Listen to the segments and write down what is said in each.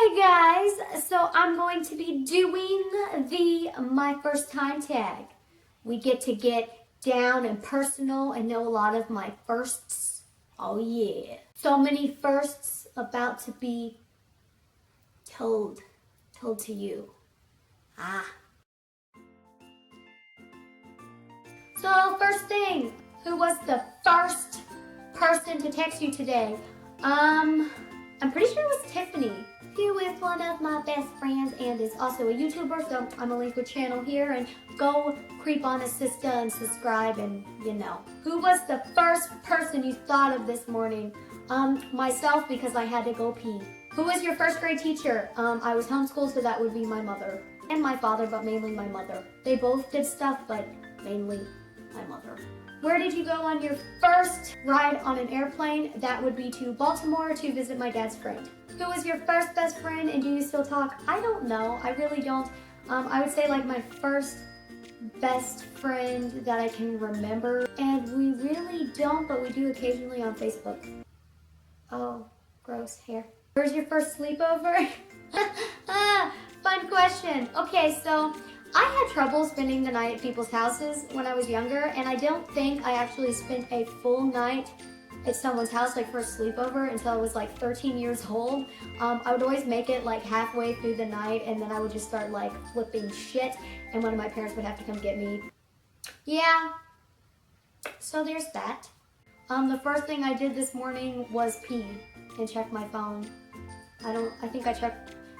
Hey guys, so I'm going to be doing the my first time tag. We get to get down and personal and know a lot of my firsts. Oh yeah. So many firsts about to be told to you. So first thing, who was the first person to text you today? I'm pretty sure it was Tiffany. She is one of my best friends and is also a YouTuber, so I'm gonna link her channel here and go creep on his sister and subscribe and you know. Who was the first person you thought of this morning? Myself, because I had to go pee. Who was your first grade teacher? I was homeschooled, so that would be my mother. And my father, but mainly my mother. They both did stuff, but mainly my mother. Where did you go on your first ride on an airplane? That would be to Baltimore to visit my dad's friend. Who was your first best friend and do you still talk? I don't know. I really don't. I would say like my first best friend that I can remember. And we really don't, but we do occasionally on Facebook. Oh, gross hair. Where's your first sleepover? Fun question. Okay, so I had trouble spending the night at people's houses when I was younger, and I don't think I actually spent a full night at someone's house, like for a sleepover, until I was like 13 years old. I would always make it like halfway through the night, and then I would just start like flipping shit, and one of my parents would have to come get me. Yeah, so there's that. The first thing I did this morning was pee and check my phone.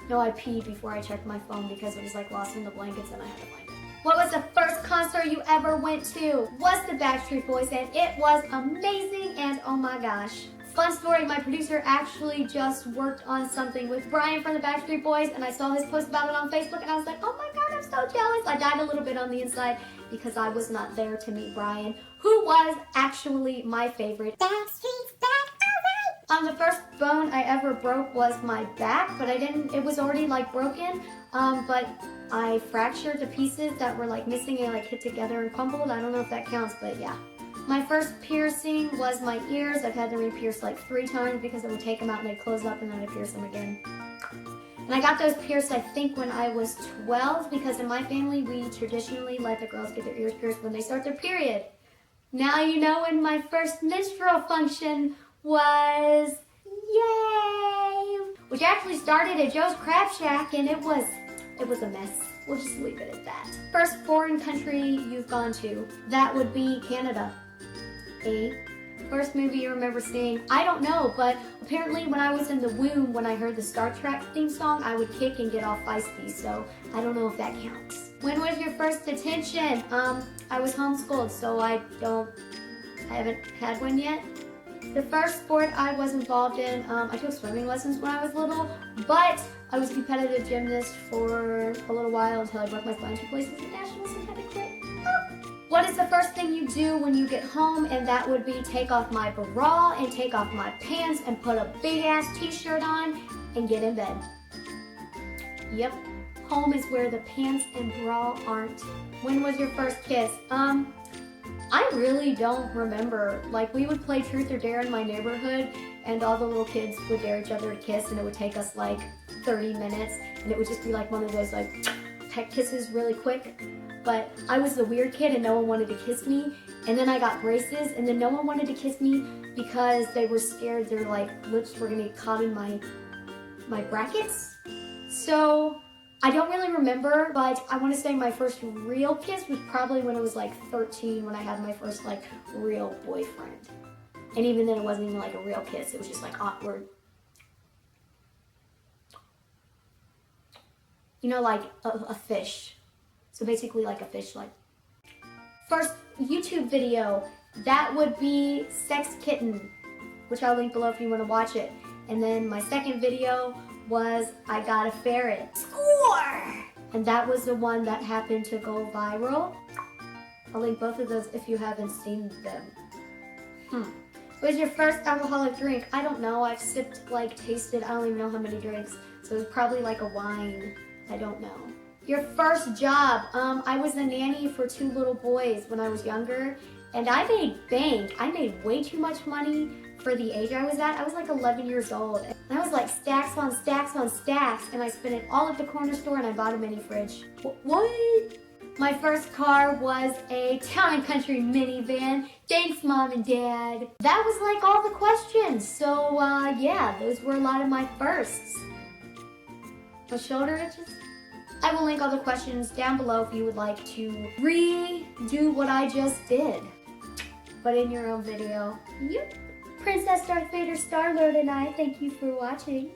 I peed before I checked my phone because it was like lost in the blankets and I had to find it. What was the first concert you ever went to? Was the Backstreet Boys, and it was amazing, and oh my gosh. Fun story, my producer actually just worked on something with Brian from the Backstreet Boys, and I saw his post about it on Facebook and I was like, oh my god, I'm so jealous. I died a little bit on the inside because I was not there to meet Brian, who was actually my favorite. Backstreet's back. The first bone I ever broke was my back, but it was already like broken, but I fractured the pieces that were like missing and like hit together and crumbled. I don't know if that counts, but yeah. My first piercing was my ears. I've had them re-pierced like 3 times because I would take them out and they'd close up and then I'd pierce them again. And I got those pierced, I think, when I was 12 because in my family, we traditionally let the girls get their ears pierced when they start their period. Now you know when my first menstrual function was, yay! Which actually started at Joe's Crab Shack, and it was a mess. We'll just leave it at that. First foreign country you've gone to? That would be Canada. First movie you remember seeing? I don't know, but apparently when I was in the womb, when I heard the Star Trek theme song, I would kick and get all feisty, so I don't know if that counts. When was your first detention? I was homeschooled, so I haven't had one yet. The first sport I was involved in, I took swimming lessons when I was little, but I was a competitive gymnast for a little while until I broke my spine 2 places at nationals and had to quit. What is the first thing you do when you get home? And that would be take off my bra and take off my pants and put a big ass t-shirt on and get in bed. Yep, home is where the pants and bra aren't. When was your first kiss? I really don't remember. Like, we would play Truth or Dare in my neighborhood, and all the little kids would dare each other to kiss, and it would take us like 30 minutes, and it would just be like one of those like peck kisses really quick. But I was the weird kid, and no one wanted to kiss me, and then I got braces, and then no one wanted to kiss me because they were scared their like lips were gonna get caught in my brackets. So I don't really remember, but I want to say my first real kiss was probably when I was like 13, when I had my first like real boyfriend. And even then it wasn't even like a real kiss, it was just like awkward. You know, like a fish. So basically like a fish, like. First YouTube video, that would be Sex Kitten, which I'll link below if you want to watch it. And then my second video was I Gotta Ferret. Score! And that was the one that happened to go viral. I'll link both of those if you haven't seen them. What was your first alcoholic drink? I don't know. I've sipped, like, tasted, I don't even know how many drinks. So it was probably like a wine. I don't know. Your first job? I was a nanny for 2 little boys when I was younger. And I made bank. I made way too much money for the age I was at. I was like 11 years old. And I was like stacks on stacks on stacks, and I spent it all at the corner store and I bought a mini fridge. What? My first car was a Town and Country minivan. Thanks, Mom and Dad. That was like all the questions. So yeah, those were a lot of my firsts. My shoulder itches? I will link all the questions down below if you would like to redo what I just did, but in your own video. Yep. Princess Darth Vader Star-Lord and I thank you for watching.